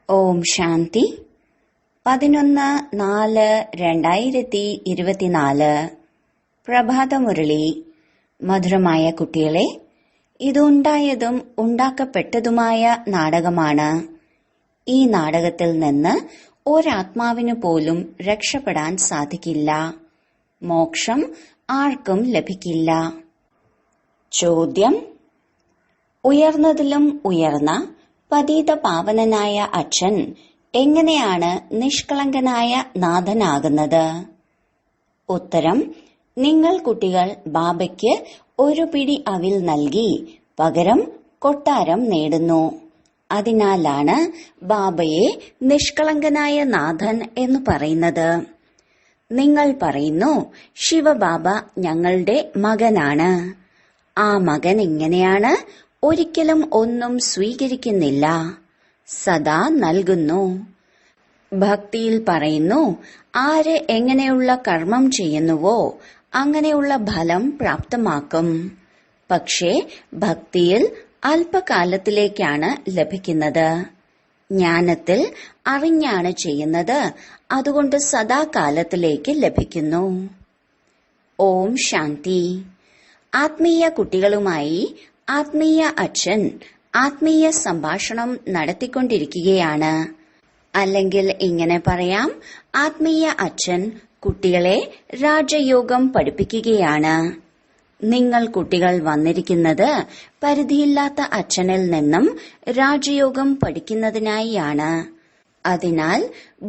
ഓം ശാന്തി 11/4/2024 പ്രഭാതമുരളി. മധുരമായ കുട്ടികളെ, ഇത് ഉണ്ടായതും ഉണ്ടാക്കപ്പെട്ടതുമായ നാടകമാണ്. ഈ നാടകത്തിൽ നിന്ന് ഒരാത്മാവിനു പോലും രക്ഷപ്പെടാൻ സാധിക്കില്ല. മോക്ഷം ആർക്കും ലഭിക്കില്ല. ചോദ്യം: ഉയർന്നതിലും ഉയർന്ന പതീത പാവനനായ അച്ഛൻ എങ്ങനെയാണ് നിഷ്കളങ്കനായ നാഥനാകുന്നത്? ഉത്തരം: നിങ്ങൾ കുട്ടികൾ ബാബയ്ക്ക് ഒരു പിടി അവിൽ നൽകി പകരം കൊട്ടാരം നേടുന്നു. അതിനാലാണ് ബാബയെ നിഷ്കളങ്കനായ നാഥൻ എന്ന് പറയുന്നത്. നിങ്ങൾ പറയുന്നു, ശിവബാബ ഞങ്ങളുടെ മകനാണ്. ആ മകൻ ഇങ്ങനെയാണ്, ഒരിക്കലും ഒന്നും സ്വീകരിക്കുന്നില്ല, സദാ നൽകുന്നു. ഭക്തിയിൽ പറയുന്നു, ആര് എങ്ങനെയുള്ള കർമ്മം ചെയ്യുന്നുവോ അങ്ങനെയുള്ള ഫലം പ്രാപ്തമാക്കും. പക്ഷേ ഭക്തിയിൽ അല്പകാലത്തിലേക്കാണ് ലഭിക്കുന്നത്. ജ്ഞാനത്തിൽ അറിഞ്ഞാണ് ചെയ്യുന്നത്, അതുകൊണ്ട് സദാകാലത്തിലേക്ക് ലഭിക്കുന്നു. ഓം ശാന്തി. ആത്മീയ കുട്ടികളുമായി ആത്മീയ അച്ഛൻ ആത്മീയ സംഭാഷണം നടത്തിക്കൊണ്ടിരിക്കുകയാണ്. അല്ലെങ്കിൽ ഇങ്ങനെ പറയാം, ആത്മീയ അച്ഛൻ കുട്ടികളെ രാജയോഗം പഠിപ്പിക്കുകയാണ്. നിങ്ങൾ കുട്ടികൾ വന്നിരിക്കുന്നത് പരിധിയില്ലാത്ത അച്ഛനിൽ നിന്നും രാജയോഗം പഠിക്കുന്നതിനായാണ്. അതിനാൽ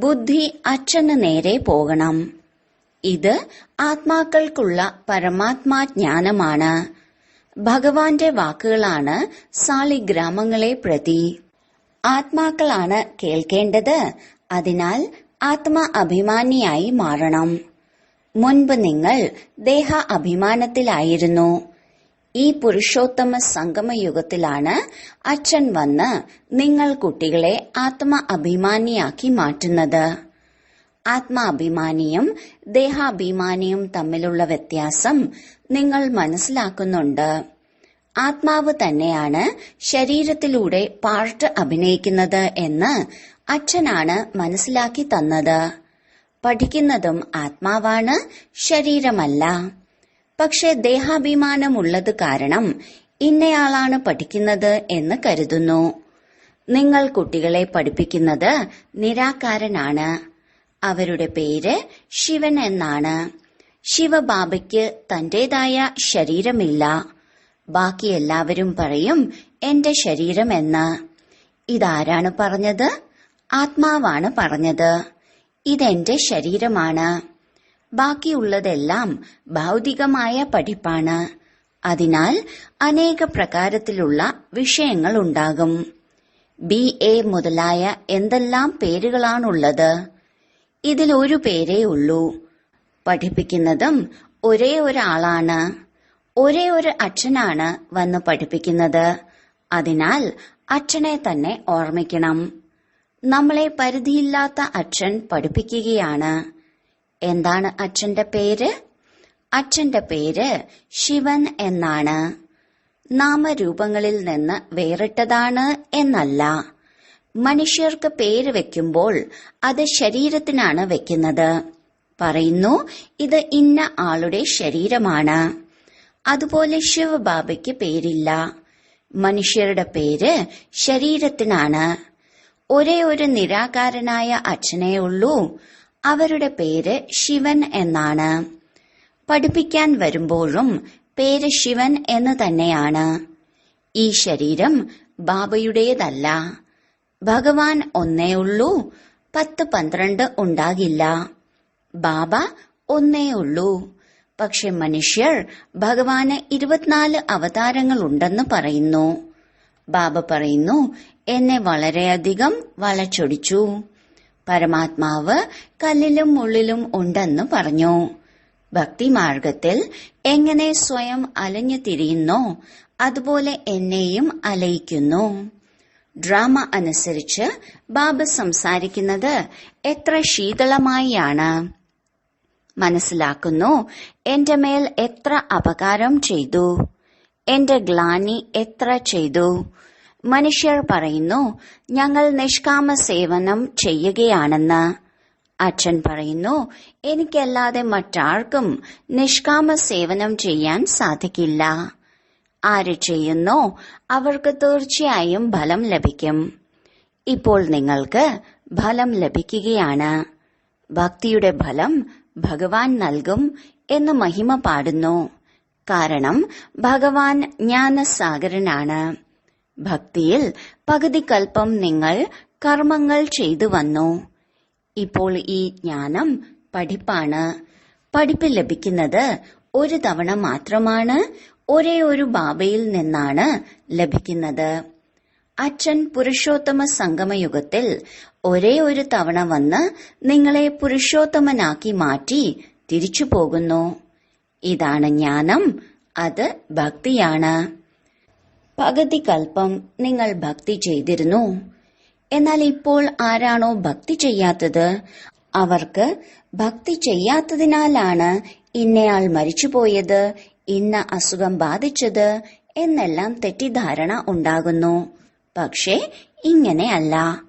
ബുദ്ധി അച്ഛന് നേരെ പോകണം. ഇത് ആത്മാക്കൾക്കുള്ള പരമാത്മാ ജ്ഞാനമാണ്. ഭഗവാന്റെ വാക്കുകളാണ് സാളിഗ്രാമങ്ങളെ പ്രതി. ആത്മാക്കളാണ് കേൾക്കേണ്ടത്. അതിനാൽ ആത്മ അഭിമാനിയായി മാറണം. മുൻപ് നിങ്ങൾ ദേഹ അഭിമാനത്തിലായിരുന്നു. ഈ പുരുഷോത്തമ സംഗമയുഗത്തിലാണ് അച്ഛൻ വന്ന് നിങ്ങൾ കുട്ടികളെ ആത്മ അഭിമാനിയാക്കി മാറ്റുന്നത്. ആത്മാഭിമാനിയും ദേഹാഭിമാനിയും തമ്മിലുള്ള വ്യത്യാസം നിങ്ങൾ മനസ്സിലാക്കുന്നുണ്ട്. ആത്മാവ് തന്നെയാണ് ശരീരത്തിലൂടെ പാർട്ട് അഭിനയിക്കുന്നത് എന്ന് അച്ഛനാണ് മനസ്സിലാക്കി തന്നത്. പഠിക്കുന്നതും ആത്മാവാണ്, ശരീരമല്ല. പക്ഷെ ദേഹാഭിമാനമുള്ളത് കാരണം ഇന്നയാളാണ് പഠിക്കുന്നത് എന്ന് കരുതുന്നു. നിങ്ങൾ കുട്ടികളെ പഠിപ്പിക്കുന്നത് നിരാകാരനാണ്. അവരുടെ പേര് ശിവൻ എന്നാണ്. ശിവബാബയ്ക്ക് തന്റേതായ ശരീരമില്ല. ബാക്കി എല്ലാവരും പറയും എന്റെ ശരീരം എന്ന്. ഇതാരാണ് പറഞ്ഞത്? ആത്മാവാണ് പറഞ്ഞത്. ഇതെന്റെ ശരീരമാണ്. ബാക്കിയുള്ളതെല്ലാം ഭൗതികമായ പഠിപ്പാണ്. അതിനാൽ അനേക പ്രകാരത്തിലുള്ള വിഷയങ്ങൾ ഉണ്ടാകും. BA മുതലായ എന്തെല്ലാം പേരുകളാണുള്ളത്. ഇതിൽ ഒരു പേരേ ഉള്ളൂ. പഠിപ്പിക്കുന്നതും ഒരേ ഒരാളാണ്. ഒരേ ഒരു അച്ഛനാണ് വന്ന് പഠിപ്പിക്കുന്നത്. അതിനാൽ അച്ഛനെ തന്നെ ഓർമ്മിക്കണം. നമ്മളെ പരിധിയില്ലാത്ത അച്ഛൻ പഠിപ്പിക്കുകയാണ്. എന്താണ് അച്ഛന്റെ പേര്? അച്ഛന്റെ പേര് ശിവൻ എന്നാണ്. നാമരൂപങ്ങളിൽ നിന്ന് വേറിട്ടതാണ് എന്നല്ല. മനുഷ്യർക്ക് പേര് വെക്കുമ്പോൾ അത് ശരീരത്തിനാണ് വെക്കുന്നത്. പറയുന്നു, ഇത് ഇന്ന ആളുടെ ശരീരമാണ്. അതുപോലെ ശിവബാബയ്ക്ക് പേരില്ല. മനുഷ്യരുടെ പേര് ശരീരത്തിനാണ്. ഒരേ ഒരു നിരാകാരനായ അച്ഛനേ ഉള്ളൂ. അവരുടെ പേര് ശിവൻ എന്നാണ്. പഠിപ്പിക്കാൻ വരുമ്പോഴും പേര് ശിവൻ എന്ന് തന്നെയാണ്. ഈ ശരീരം ബാബയുടേതല്ല. ഭഗവാൻ ഒന്നേ ഉള്ളൂ. 10-12 ഉണ്ടാകില്ല. ബാബ ഒന്നേ ഉള്ളൂ. പക്ഷെ മനുഷ്യർ ഭഗവാന് 24 അവതാരങ്ങൾ ഉണ്ടെന്ന് പറയുന്നു. ബാബ പറയുന്നു, എന്നെ വളരെയധികം വളച്ചൊടിച്ചു. പരമാത്മാവ് കല്ലിലും മുള്ളിലും ഉണ്ടെന്ന് പറഞ്ഞു. ഭക്തിമാർഗത്തിൽ എങ്ങനെ സ്വയം അലഞ്ഞു തിരിയുന്നോ അതുപോലെ എന്നെയും അലയിക്കുന്നു. ഡ്രാമ അനുസരിച്ച് ബാബ സംസാരിക്കുന്നത് എത്ര ശീതളമായാണ്. മനസ്സിലാക്കുന്നു, എന്റെ മേൽ എത്ര അപകാരം ചെയ്തു, എന്റെ ഗ്ലാനി എത്ര ചെയ്തു. മനുഷ്യർ പറയുന്നു, ഞങ്ങൾ നിഷ്കാമ സേവനം ചെയ്യുകയാണെന്ന്. അച്ഛൻ പറയുന്നു, എനിക്കല്ലാതെ മറ്റാർക്കും നിഷ്കാമ സേവനം ചെയ്യാൻ സാധിക്കില്ല. ആര് ചെയ്യുന്നോ അവർക്ക് തീർച്ചയായും ഫലം ലഭിക്കും. ഇപ്പോൾ നിങ്ങൾക്ക് ഫലം ലഭിക്കുകയാണ്. ഭക്തിയുടെ ഫലം ഭഗവാൻ നൽകും എന്ന് മഹിമ പാടുന്നു. കാരണം ഭഗവാൻ ജ്ഞാനസാഗരനാണ്. ഭക്തിയിൽ പകുതി കൽപ്പം നിങ്ങൾ കർമ്മങ്ങൾ ചെയ്തു വന്നു. ഇപ്പോൾ ഈ ജ്ഞാനം പഠിപ്പാണ്. പഠിപ്പ് ലഭിക്കുന്നത് ഒരു തവണ മാത്രമാണ്. ഒരേ ഒരു ബാബയിൽ നിന്നാണ് ലഭിക്കുന്നത്. അച്ഛൻ പുരുഷോത്തമ സംഗമയുഗത്തിൽ ഒരേ ഒരു തവണ വന്ന് നിങ്ങളെ പുരുഷോത്തമനാക്കി മാറ്റി തിരിച്ചു പോകുന്നു. ഇതാണ് ജ്ഞാനം. അത് ഭക്തിയാണ്. പകുതി കൽപ്പം നിങ്ങൾ ഭക്തി ചെയ്തിരുന്നു. എന്നാൽ ഇപ്പോൾ ആരാണോ ഭക്തി ചെയ്യാത്തത് അവർക്ക് ഭക്തി ചെയ്യാത്തതിനാലാണ് ഇന്നയാൾ മരിച്ചുപോയത്, ഇന്ന അസുഖം ബാധിച്ചത് എന്നെല്ലാം തെറ്റിദ്ധാരണ ഉണ്ടാകുന്നു. പക്ഷേ ഇങ്ങനെയല്ല.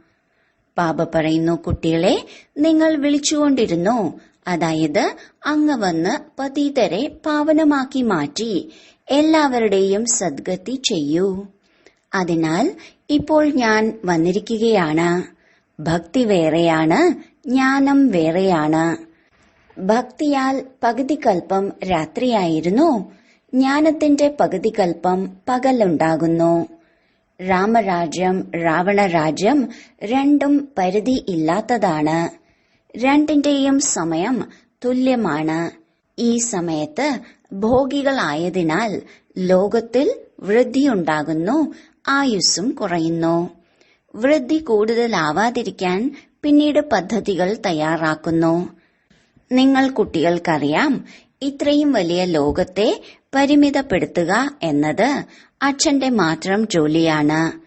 ബാബ പറയുന്നു, കുട്ടികളെ നിങ്ങൾ വിളിച്ചുകൊണ്ടിരുന്നു. അതായത് അങ്ങ് വന്ന് പതീതരെ പാവനമാക്കി മാറ്റി എല്ലാവരുടെയും സദ്ഗതി ചെയ്യൂ. അതിനാൽ ഇപ്പോൾ ഞാൻ വന്നിരിക്കുകയാണ്. ഭക്തി വേറെയാണ്, ജ്ഞാനം വേറെയാണ്. ഭക്തിയാൽ പകുതി കൽപ്പം രാത്രിയായിരുന്നു. ജ്ഞാനത്തിന്റെ പകുതി കൽപ്പം പകലുണ്ടാകുന്നു. രാമരാജ്യം, രാവണരാജ്യം രണ്ടും പരിധി ഇല്ലാത്തതാണ്. രണ്ടിന്റെയും സമയം തുല്യമാണ്. ഈ സമയത്ത് ഭോഗികളായതിനാൽ ലോകത്തിൽ വൃദ്ധിയുണ്ടാകുന്നു, ആയുസ്സും കുറയുന്നു. വൃദ്ധി കൂടുതലാവാതിരിക്കാൻ പിന്നീട് പദ്ധതികൾ തയ്യാറാക്കുന്നു. നിങ്ങൾ കുട്ടികൾക്കറിയാം, ഇത്രയും വലിയ ലോകത്തെ പരിമിതപ്പെടുത്തുക എന്നത് അച്ഛന്റെ മാത്രം ജോലിയാണ്.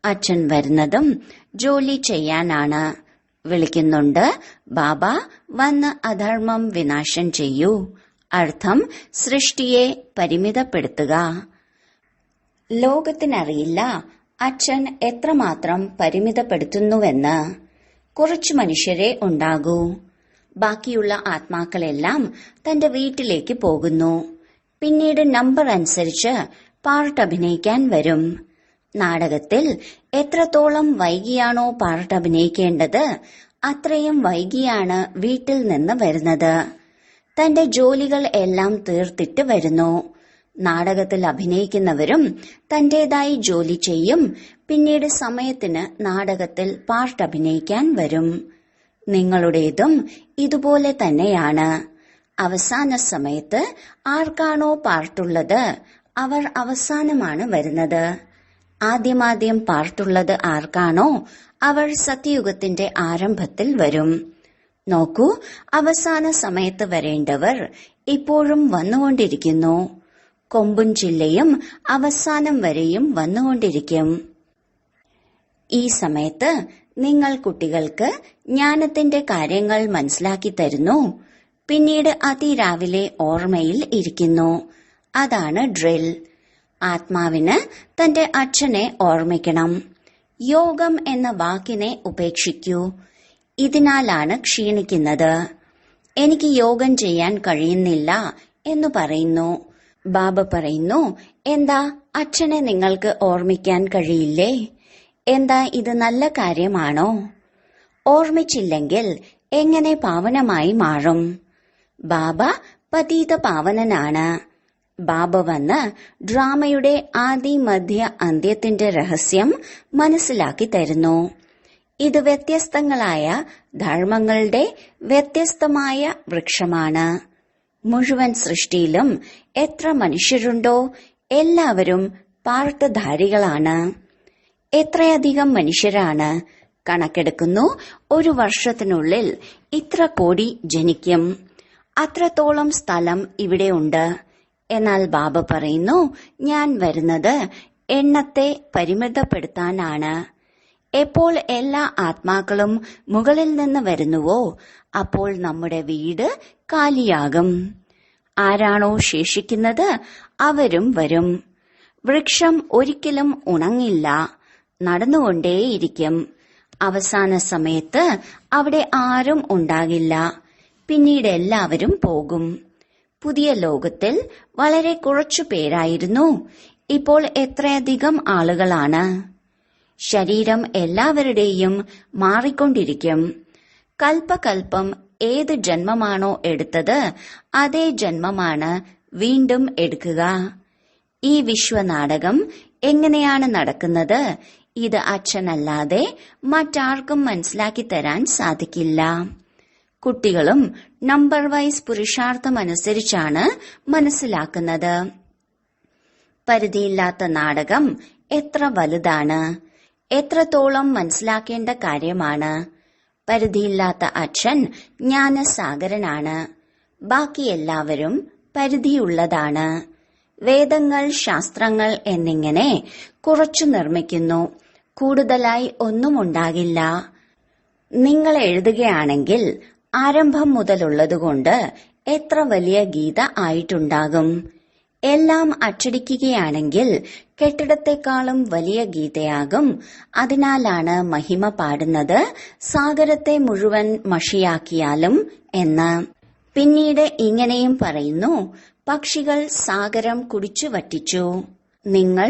അച്ഛൻ വരുന്നതും ജോലി ചെയ്യാനാണ്. വിളിക്കുന്നുണ്ട്, ബാബ വന്ന് അധർമ്മം വിനാശം ചെയ്യൂ. അർത്ഥം സൃഷ്ടിയെ പരിമിതപ്പെടുത്തുക. ലോകത്തിനറിയില്ല അച്ഛൻ എത്രമാത്രം പരിമിതപ്പെടുത്തുന്നുവെന്ന്. കുറച്ചു മനുഷ്യരെ ഉണ്ടാകൂ. ബാക്കിയുള്ള ആത്മാക്കളെല്ലാം തന്റെ വീട്ടിലേക്ക് പോകുന്നു. പിന്നീട് നമ്പർ അനുസരിച്ച് പാർട്ട് അഭിനയിക്കാൻ വരും. നാടകത്തിൽ എത്രത്തോളം വൈകിയാണോ പാർട്ട് അഭിനയിക്കേണ്ടത് അത്രയും വൈകിയാണ് വീട്ടിൽ നിന്ന് വരുന്നത്. തന്റെ ജോലികൾ എല്ലാം തീർത്തിട്ട് വരുന്നു. നാടകത്തിൽ അഭിനയിക്കുന്നവരും തന്റേതായി ജോലി ചെയ്യും. പിന്നീട് സമയത്തിന് നാടകത്തിൽ പാർട്ട് അഭിനയിക്കാൻ വരും. നിങ്ങളുടേതും ഇതുപോലെ തന്നെയാണ്. അവസാന സമയത്ത് ആർക്കാണോ പാർട്ടുള്ളത് അവർ അവസാനമാണ് വരുന്നത്. ആദ്യമാദ്യം പാർട്ടുള്ളത് ആർക്കാണോ അവർ സത്യയുഗത്തിന്റെ ആരംഭത്തിൽ വരും. നോക്കൂ, അവസാന സമയത്ത് വരേണ്ടവർ ഇപ്പോഴും വന്നുകൊണ്ടിരിക്കുന്നു. കൊമ്പും ചില്ലയും അവസാനം വരെയും വന്നുകൊണ്ടിരിക്കും. ഈ സമയത്ത് നിങ്ങൾ കുട്ടികൾക്ക് ജ്ഞാനത്തിന്റെ കാര്യങ്ങൾ മനസ്സിലാക്കി തരുന്നു. പിന്നീട് അതിരാവിലെ ഓർമ്മയിൽ ഇരിക്കുന്നു. അതാണ് ഡ്രിൽ. ആത്മാവിന് തന്റെ അച്ഛനെ ഓർമ്മിക്കണം. യോഗം എന്ന വാക്കിനെ ഉപേക്ഷിക്കൂ. ഇതിനാലാണ് ക്ഷീണിക്കുന്നത്. എനിക്ക് യോഗം ചെയ്യാൻ കഴിയുന്നില്ല എന്ന് പറയുന്നു. ബാബ പറയുന്നു, എന്താ അച്ഛനെ നിങ്ങൾക്ക് ഓർമ്മിക്കാൻ കഴിയില്ലേ? എന്താ ഇത് നല്ല കാര്യമാണോ? ഓർമ്മിച്ചില്ലെങ്കിൽ എങ്ങനെ പാവനമായി മാറും? ബാബ പതീത പാവനനാണ്. ബാബ വന്ന് ഡ്രാമയുടെ ആദി മധ്യ അന്ത്യത്തിന്റെ രഹസ്യം മനസ്സിലാക്കി തരുന്നു. ഇത് വ്യത്യസ്തങ്ങളായ ധർമ്മങ്ങളുടെ വ്യത്യസ്തമായ വൃക്ഷമാണ്. മുഴുവൻ സൃഷ്ടിയിലും എത്ര മനുഷ്യരുണ്ടോ എല്ലാവരും പാർട്ടധാരികളാണ്. എത്രയധികം മനുഷ്യരാണ്? കണക്കെടുക്കുന്നു. ഒരു വർഷത്തിനുള്ളിൽ ഇത്ര കോടി ജനിക്കും. അത്രത്തോളം സ്ഥലം ഇവിടെയുണ്ട്. എന്നാൽ ബാബ പറയുന്നു, ഞാൻ വരുന്നത് എണ്ണത്തെ പരിമിതപ്പെടുത്താനാണ്. എപ്പോൾ എല്ലാ ആത്മാക്കളും മുകളിൽ നിന്ന് വരുന്നുവോ അപ്പോൾ നമ്മുടെ വീട് കാലിയാകും. ആരാണോ ശേഷിക്കുന്നത് അവരും വരും. വൃക്ഷം ഒരിക്കലും ഉണങ്ങില്ല. നടന്നുകൊണ്ടേയിരിക്കും. അവസാന സമയത്ത് അവിടെ ആരും ഉണ്ടാകില്ല. പിന്നീട് എല്ലാവരും പോകും. പുതിയ ലോകത്തിൽ വളരെ കുറച്ചു പേരായിരുന്നു. ഇപ്പോൾ എത്രയധികം ആളുകളാണ്. ശരീരം എല്ലാവരുടെയും മാറിക്കൊണ്ടിരിക്കും. കൽപ്പകൽപ്പം ഏത് ജന്മമാണോ എടുത്തത് അതേ ജന്മമാണ് വീണ്ടും എടുക്കുക. ഈ വിശ്വനാടകം എങ്ങനെയാണ് നടക്കുന്നത്? ഇത് അച്ഛനല്ലാതെ മറ്റാർക്കും മനസ്സിലാക്കി തരാൻ സാധിക്കില്ല. കുട്ടികളും നമ്പർ വൈസ് പുരുഷാർത്ഥമനുസരിച്ചാണ് മനസ്സിലാക്കുന്നത്. പരിധിയില്ലാത്ത നാടകം എത്ര വലുതാണ്, എത്രത്തോളം മനസ്സിലാക്കേണ്ട കാര്യമാണ്. പരിധിയില്ലാത്ത അച്ഛൻ ജ്ഞാനസാഗരനാണ്. ബാക്കി എല്ലാവരും പരിധിയുള്ളതാണ്. വേദങ്ങൾ, ശാസ്ത്രങ്ങൾ എന്നിങ്ങനെ കുറച്ചു നിർമ്മിക്കുന്നു. കൂടുതലായി ഒന്നും ഉണ്ടാകില്ല. നിങ്ങൾ എഴുതുകയാണെങ്കിൽ ആരംഭം മുതലുള്ളതുകൊണ്ട് എത്ര വലിയ ഗീത ആയിട്ടുണ്ടാകും. എല്ലാം അച്ചടിക്കുകയാണെങ്കിൽ കെട്ടിടത്തെക്കാളും വലിയ ഗീതയാകും. അതിനാലാണ് മഹിമ പാടുന്നത് സാഗരത്തെ മുഴുവൻ മഷിയാക്കിയാലും എന്ന്. പിന്നീട് ഇങ്ങനെയും പറയുന്നു, പക്ഷികൾ സാഗരം കുടിച്ചു വറ്റിച്ചു. നിങ്ങൾ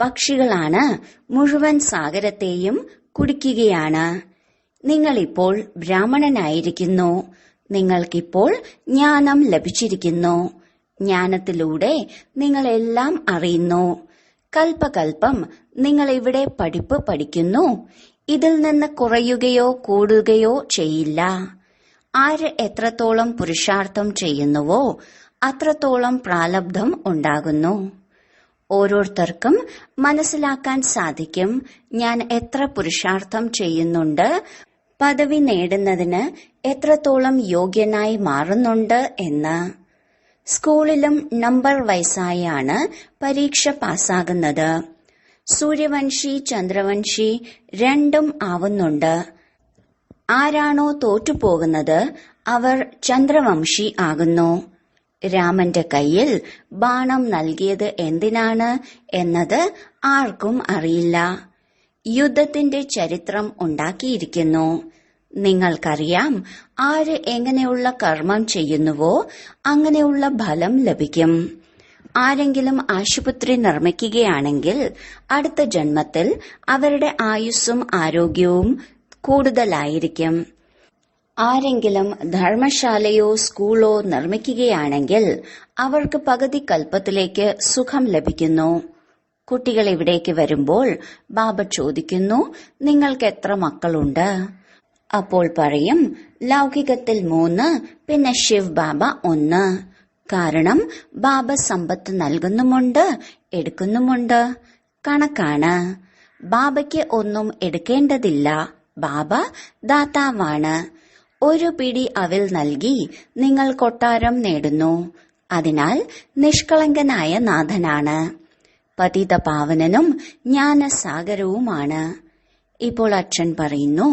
പക്ഷികളാണ്, മുഴുവൻ സാഗരത്തെയും കുടിക്കുകയാണ്. നിങ്ങളിപ്പോൾ ബ്രാഹ്മണനായിരിക്കുന്നു. നിങ്ങൾക്കിപ്പോൾ ജ്ഞാനം ലഭിച്ചിരിക്കുന്നു. ജ്ഞാനത്തിലൂടെ നിങ്ങളെല്ലാം അറിയുന്നു. കൽപ്പകൽപ്പം നിങ്ങൾ ഇവിടെ പഠിപ്പ് പഠിക്കുന്നു. ഇതിൽ നിന്ന് കുറയുകയോ കൂടുകയോ ചെയ്യില്ല. ആര് എത്രത്തോളം പുരുഷാർത്ഥം ചെയ്യുന്നുവോ അത്രത്തോളം പ്രാലബ്ധം ഉണ്ടാകുന്നു. ഓരോരുത്തർക്കും മനസ്സിലാക്കാൻ സാധിക്കും ഞാൻ എത്ര പുരുഷാർത്ഥം ചെയ്യുന്നുണ്ട്, പദവി നേടുന്നതിന് എത്രത്തോളം യോഗ്യനായി മാറുന്നുണ്ട് എന്ന്. സ്കൂളിലും നമ്പർ വൈസായാണ് പരീക്ഷ പാസ്സാകുന്നത്. സൂര്യവംശി, ചന്ദ്രവംശി രണ്ടും ആവുന്നുണ്ട്. ആരാണോ തോറ്റുപോകുന്നത് അവർ ചന്ദ്രവംശി ആകുന്നു. രാമന്റെ കയ്യിൽ ബാണം നൽകിയത് എന്തിനാണ് എന്നത് ആർക്കും അറിയില്ല. യുദ്ധത്തിന്റെ ചരിത്രം ഉണ്ടാക്കിയിരിക്കുന്നു. നിങ്ങൾക്കറിയാം, ആര് എങ്ങനെയുള്ള കർമ്മം ചെയ്യുന്നുവോ അങ്ങനെയുള്ള ഫലം ലഭിക്കും. ആരെങ്കിലും ആശുപത്രി നിർമ്മിക്കുകയാണെങ്കിൽ അടുത്ത ജന്മത്തിൽ അവരുടെ ആയുസ്സും ആരോഗ്യവും കൂടുതലായിരിക്കും. ആരെങ്കിലും ധർമ്മശാലയോ സ്കൂളോ നിർമ്മിക്കുകയാണെങ്കിൽ അവർക്ക് പകുതി കൽപ്പത്തിലേക്ക് സുഖം ലഭിക്കുന്നു. കുട്ടികൾ ഇവിടേക്ക് വരുമ്പോൾ ബാബ ചോദിക്കുന്നു, നിങ്ങൾക്ക് എത്ര മക്കളുണ്ട്? അപ്പോൾ പറയും, ലൗകികത്തിൽ 3, പിന്നെ ശിവ് ബാബ 1. കാരണം ബാബ സമ്പത്ത് നൽകുന്നുമുണ്ട്, എടുക്കുന്നുമുണ്ട്. കണക്കാണ്. ബാബയ്ക്ക് ഒന്നും എടുക്കേണ്ടതില്ല. ബാബ ദാതാവാണ്. ഒരു പിടി അവിൽ നൽകി നിങ്ങൾ കൊട്ടാരം നേടുന്നു. അതിനാൽ നിഷ്കളങ്കനായ നാഥനാണ്. പതിതപാവനനും ജ്ഞാനസാഗരവുമാണ്. ഇപ്പോൾ അച്ഛൻ പറയുന്നു,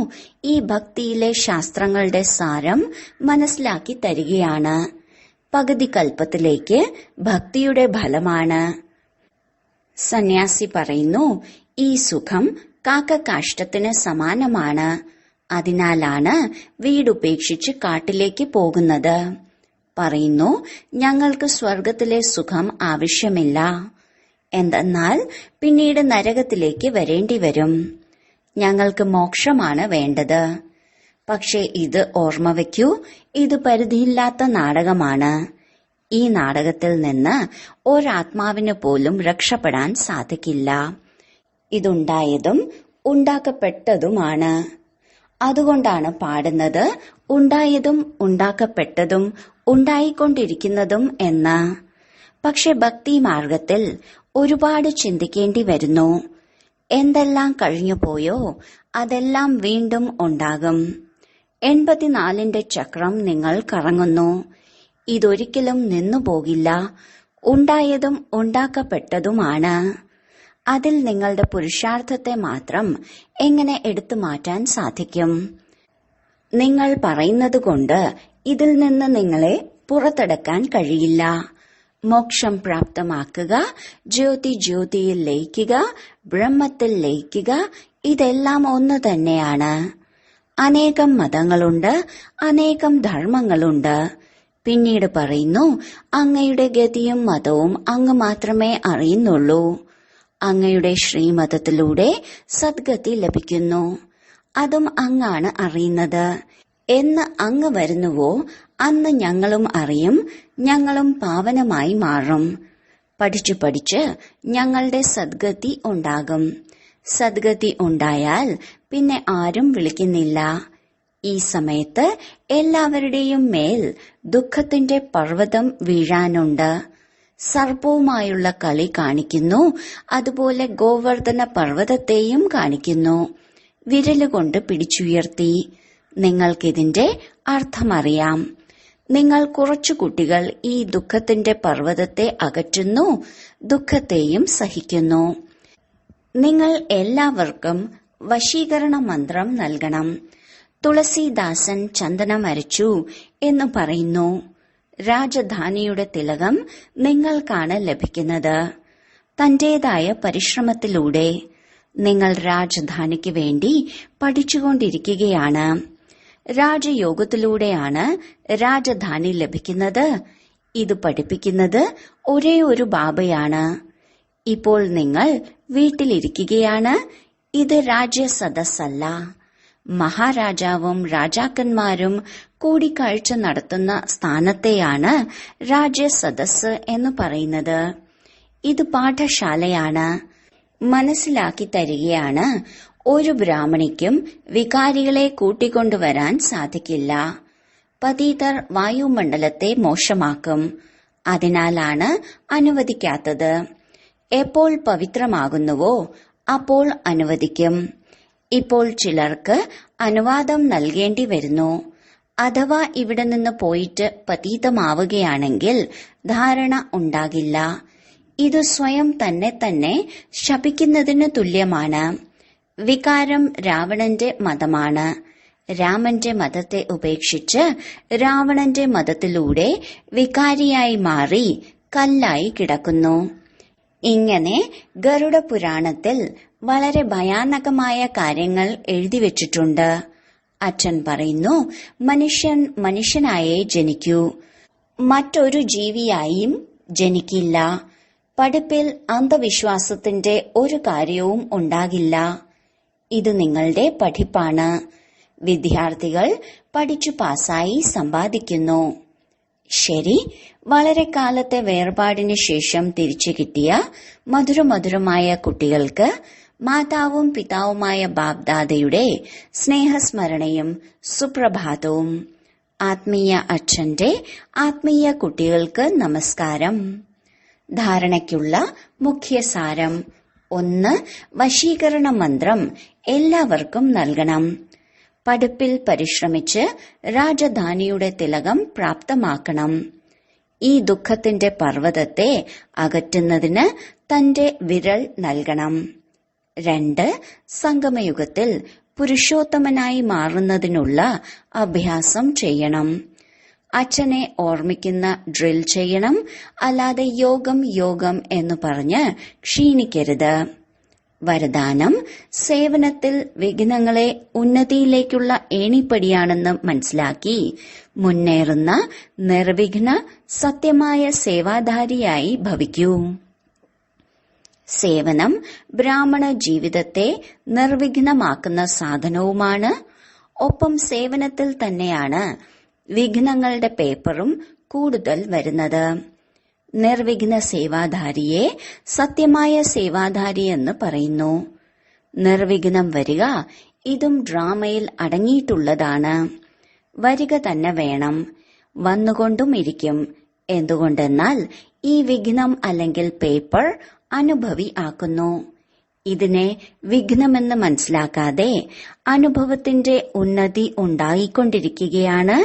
ഈ ഭക്തിയിലെ ശാസ്ത്രങ്ങളുടെ സാരം മനസ്സിലാക്കി തരികയാണ്. പകുതി കൽപ്പത്തിലേക്ക് ഭക്തിയുടെ ഫലമാണ്. സന്യാസി പറയുന്നു, ഈ സുഖം കാക്കക്കാഷ്ടത്തിന് സമാനമാണ്. അതിനാലാണ് വീടുപേക്ഷിച്ച് കാട്ടിലേക്ക് പോകുന്നത്. പറയുന്നു, ഞങ്ങൾക്ക് സ്വർഗത്തിലെ സുഖം ആവശ്യമില്ല. എന്തെന്നാൽ പിന്നീട് നരകത്തിലേക്ക് വരേണ്ടി വരും. ഞങ്ങൾക്ക് മോക്ഷമാണ് വേണ്ടത്. പക്ഷേ ഇത് ഓർമ്മ വയ്ക്കൂ, ഇത് പരിധിയില്ലാത്ത നാടകമാണ്. ഈ നാടകത്തിൽ നിന്ന് ഒരാത്മാവിന് പോലും രക്ഷപ്പെടാൻ സാധിക്കില്ല. ഇതുണ്ടായതും ഉണ്ടാക്കപ്പെട്ടതുമാണ്. അതുകൊണ്ടാണ് പാടുന്നത്, ഉണ്ടായതും ഉണ്ടാക്കപ്പെട്ടതും ഉണ്ടായിക്കൊണ്ടിരിക്കുന്നതും എന്ന്. പക്ഷെ ഭക്തി മാർഗത്തിൽ ഒരുപാട് ചിന്തിക്കേണ്ടി വരുന്നു. എന്തെല്ലാം കഴിഞ്ഞുപോയോ അതെല്ലാം വീണ്ടും ഉണ്ടാകും. 84ന്റെ ചക്രം നിങ്ങൾ കറങ്ങുന്നു. ഇതൊരിക്കലും നിന്നുപോകില്ല. ഉണ്ടായതും ഉണ്ടാക്കപ്പെട്ടതുമാണ്. അതിൽ നിങ്ങളുടെ പുരുഷാർത്ഥത്തെ മാത്രം എങ്ങനെ എടുത്തു മാറ്റാൻ സാധിക്കും? നിങ്ങൾ പറയുന്നത് കൊണ്ട് ഇതിൽ നിന്ന് നിങ്ങളെ പുറത്തെടുക്കാൻ കഴിയില്ല. മോക്ഷം പ്രാപ്തമാക്കുക, ജ്യോതി ജ്യോതിയിൽ ലയിക്കുക, ബ്രഹ്മത്തിൽ ലയിക്കുക, ഇതെല്ലാം ഒന്ന് തന്നെയാണ്. അനേകം മതങ്ങളുണ്ട്, അനേകം ധർമ്മങ്ങളുണ്ട്. പിന്നീട് പറയുന്നു, അങ്ങയുടെ ഗതിയും മതവും അങ്ങ് മാത്രമേ അറിയുന്നുള്ളൂ. അങ്ങയുടെ ശ്രീമതത്തിലൂടെ സദ്ഗതി ലഭിക്കുന്നു, അതും അങ്ങാണ് അറിയുന്നത്. എന്ന് അങ്ങ് വരുന്നുവോ അന്ന് ഞങ്ങളും അറിയും, ഞങ്ങളും പാവനമായി മാറും. പഠിച്ചു പഠിച്ച് ഞങ്ങളുടെ സദ്ഗതി ഉണ്ടാകും. സദ്ഗതി ഉണ്ടായാൽ പിന്നെ ആരും വിളിക്കുന്നില്ല. ഈ സമയത്ത് എല്ലാവരുടെയും മേൽ ദുഃഖത്തിന്റെ പർവ്വതം വീഴാനുണ്ട്. സർപ്പവുമായുള്ള കളി കാണിക്കുന്നു, അതുപോലെ ഗോവർദ്ധന പർവ്വതത്തെയും കാണിക്കുന്നു. വിരലുകൊണ്ട് പിടിച്ചുയർത്തി. നിങ്ങൾക്കിതിന്റെ അർത്ഥമറിയാം. നിങ്ങൾ കുറച്ചു കുട്ടികൾ ഈ ദുഃഖത്തിന്റെ പർവ്വതത്തെ അകറ്റുന്നു, ദുഃഖത്തെയും സഹിക്കുന്നു. നിങ്ങൾ എല്ലാവർക്കും വശീകരണ മന്ത്രം നൽകണം. തുളസീദാസൻ ചന്ദനം അരച്ചു എന്ന് പറയുന്നു. രാജധാനിയുടെ തിലകം നിങ്ങൾക്കാണ് ലഭിക്കുന്നത്. തന്റേതായ പരിശ്രമത്തിലൂടെ നിങ്ങൾ രാജധാനിക്ക് വേണ്ടി പഠിച്ചുകൊണ്ടിരിക്കുകയാണ്. രാജയോഗത്തിലൂടെയാണ് രാജധാനി ലഭിക്കുന്നത്. ഇത് പഠിപ്പിക്കുന്നത് ഒരേ ഒരു ബാബയാണ്. ഇപ്പോൾ നിങ്ങൾ വീട്ടിലിരിക്കുകയാണ്. ഇത് രാജ്യസദസ്സല്ല. മഹാരാജാവും രാജാക്കന്മാരും കൂടിക്കാഴ്ച നടത്തുന്ന സ്ഥാനത്തെയാണ് രാജ്യസദസ് എന്ന് പറയുന്നത്. ഇത് പാഠശാലയാണ്. മനസ്സിലാക്കി തരികയാണ്. ഒരു ബ്രാഹ്മണിക്കും വികാരികളെ കൂട്ടിക്കൊണ്ടുവരാൻ സാധിക്കില്ല. പതീതർ വായുമണ്ഡലത്തെ മോശമാക്കും. അതിനാലാണ് അനുവദിക്കാത്തത്. എപ്പോൾ പവിത്രമാകുന്നുവോ അപ്പോൾ അനുവദിക്കും. ഇപ്പോൾ ചിലർക്ക് അനുവാദം നൽകേണ്ടി വരുന്നു. അഥവാ ഇവിടെ നിന്ന് പോയിട്ട് പതീതമാവുകയാണെങ്കിൽ ധാരണ ഉണ്ടാകില്ല. ഇത് സ്വയം തന്നെ ശപിക്കുന്നതിന് തുല്യമാണ്. വികാരം രാവണന്റെ മതമാണ്. രാമന്റെ മതത്തെ ഉപേക്ഷിച്ച് രാവണന്റെ മതത്തിലൂടെ വികാരിയായി മാറി കല്ലായി കിടക്കുന്നു. ഇങ്ങനെ ഗരുഡ പുരാണത്തിൽ വളരെ ഭയാനകമായ കാര്യങ്ങൾ എഴുതിവെച്ചിട്ടുണ്ട്. അച്ഛൻ പറയുന്നു, മനുഷ്യൻ മനുഷ്യനായേ ജനിക്കൂ, മറ്റൊരു ജീവിയായും ജനിക്കില്ല. പഠിപ്പിൽ അന്ധവിശ്വാസത്തിന്റെ ഒരു കാര്യവും ഉണ്ടാകില്ല. ഇത് നിങ്ങളുടെ പഠിപ്പാണ്. വിദ്യാർത്ഥികൾ പഠിച്ചു പാസായി സമ്പാദിക്കുന്നു. ശരി, വളരെ കാലത്തെ വേർപാടിന് ശേഷം തിരിച്ചു കിട്ടിയ മധുരമധുരമായ കുട്ടികൾക്ക് മാതാവും പിതാവുമായ ബാബ്ദാദയുടെ സ്നേഹസ്മരണയും സുപ്രഭാതവും. ആത്മീയ അച്ഛന്റെ ആത്മീയ കുട്ടികൾക്ക് നമസ്കാരം. ധാരണയ്ക്കുള്ള മുഖ്യസാരം: 1. വശീകരണ മന്ത്രം എല്ലാവർക്കും നൽകണം. പഠിപ്പിൽ പരിശ്രമിച്ച് രാജധാനിയുടെ തിലകം പ്രാപ്തമാക്കണം. ഈ ദുഃഖത്തിന്റെ പർവ്വതത്തെ അകറ്റുന്നതിന് തന്റെ വിരൽ നൽകണം. 2. സംഗമയുഗത്തിൽ പുരുഷോത്തമനായി മാറുന്നതിനുള്ള അഭ്യാസം ചെയ്യണം. അച്ഛനെ ഓർമ്മിക്കുന്ന ഡ്രിൽ ചെയ്യണം. അല്ലാതെ യോഗം യോഗം എന്ന് പറഞ്ഞ് ക്ഷീണിക്കരുത്. വരദാനം: സേവനത്തിൽ വിഘ്നങ്ങളെ ഉന്നതിയിലേക്കുള്ള ഏണിപ്പടിയാണെന്ന് മനസ്സിലാക്കി മുന്നേറുന്ന നിർവിഘ്ന സത്യമായ സേവാധാരിയായി ഭവിക്കൂ. സേവനം ബ്രാഹ്മണ ജീവിതത്തെ നിർവിഘ്നമാക്കുന്ന സാധനവുമാണ്. ഒപ്പം സേവനത്തിൽ തന്നെയാണ് വിഘ്നങ്ങളുടെ പേപ്പറും കൂടുതൽ വരുന്നത്. നിർവിഘ്ന സേവാധാരിയെ സത്യമായ സേവാധാരി എന്ന് പറയുന്നു. നിർവിഘ്നം വരിക ഇതും ഡ്രാമയിൽ അടങ്ങിയിട്ടുള്ളതാണ്. വരിക തന്നെ വേണം. വന്നുകൊണ്ടും ഇരിക്കും. എന്തുകൊണ്ടെന്നാൽ ഈ വിഘ്നം അല്ലെങ്കിൽ പേപ്പർ അനുഭവി ആക്കുന്നു. ഇതിനെ വിഘ്നമെന്ന് മനസ്സിലാക്കാതെ അനുഭവത്തിന്റെ ഉന്നതി ഉണ്ടായിക്കൊണ്ടിരിക്കുകയാണ്.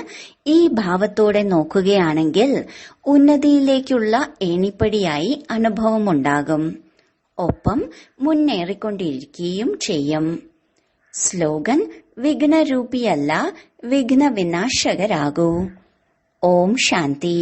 ഈ ഭാവത്തോടെ നോക്കുകയാണെങ്കിൽ ഉന്നതിയിലേക്കുള്ള ഏണിപ്പടിയായി അനുഭവമുണ്ടാകും. ഒപ്പം മുന്നേറിക്കൊണ്ടിരിക്കുകയും ചെയ്യും. സ്ലോഗൻ: വിഘ്നരൂപിയല്ല, വിഘ്ന വിനാശകരാകൂ. ഓം ശാന്തി.